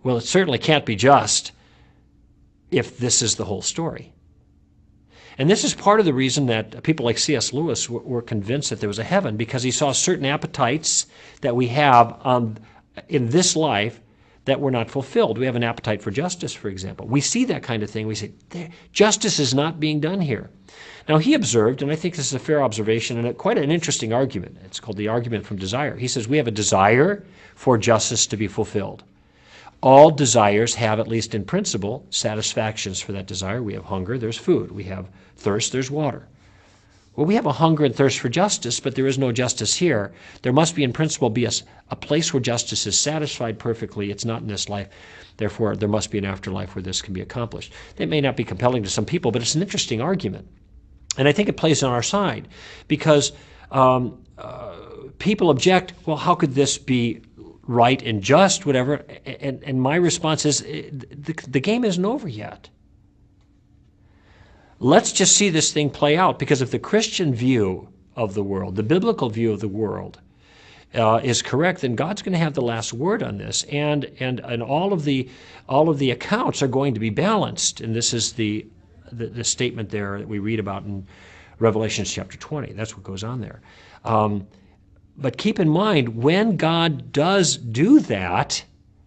Well, it certainly can't be just if this is the whole story. And this is part of the reason that people like C.S. Lewis were convinced that there was a heaven, because he saw certain appetites that we have in this life that were not fulfilled. We have an appetite for justice, for example. We see that kind of thing. We say, justice is not being done here. Now, he observed, and I think this is a fair observation and quite an interesting argument. It's called the argument from desire. He says we have a desire for justice to be fulfilled. All desires have, at least in principle, satisfactions for that desire. We have hunger, there's food. We have thirst, there's water. Well, we have a hunger and thirst for justice, but there is no justice here. There must be, in principle, be a place where justice is satisfied perfectly. It's not in this life. Therefore, there must be an afterlife where this can be accomplished. That may not be compelling to some people, but it's an interesting argument. And I think it plays on our side, because people object, well, how could this be right and just, whatever? And my response is, the game isn't over yet. Let's just see this thing play out, because if the Christian view of the world, the biblical view of the world, is correct, then God's going to have the last word on this, and all of the accounts are going to be balanced. And this is the statement there that we read about in Revelation chapter 20. That's what goes on there. But keep in mind, when God does do that,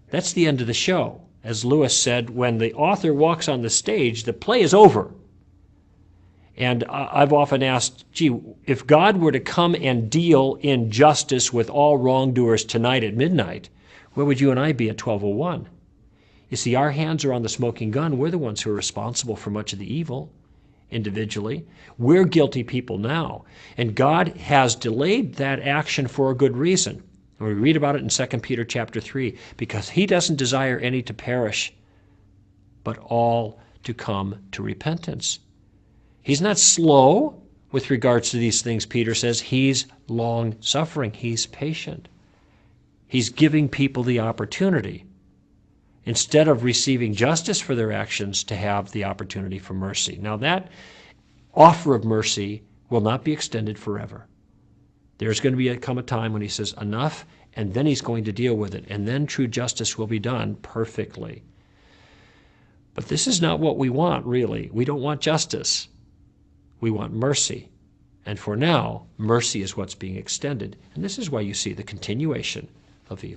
that's the end of the show. As Lewis said, when the author walks on the stage, the play is over. And I've often asked, gee, if God were to come and deal in justice with all wrongdoers tonight at midnight, where would you and I be at 12:01? You see, our hands are on the smoking gun. We're the ones who are responsible for much of the evil individually. We're guilty people now. And God has delayed that action for a good reason. And we read about it in 2 Peter chapter 3, because he doesn't desire any to perish, but all to come to repentance. He's not slow with regards to these things, Peter says. He's long-suffering. He's patient. He's giving people the opportunity, instead of receiving justice for their actions, to have the opportunity for mercy. Now, that offer of mercy will not be extended forever. There's going to come a time when he says enough, and then he's going to deal with it, and then true justice will be done perfectly. But this is not what we want, really. We don't want justice. We want mercy. And for now, mercy is what's being extended. And this is why you see the continuation of evil.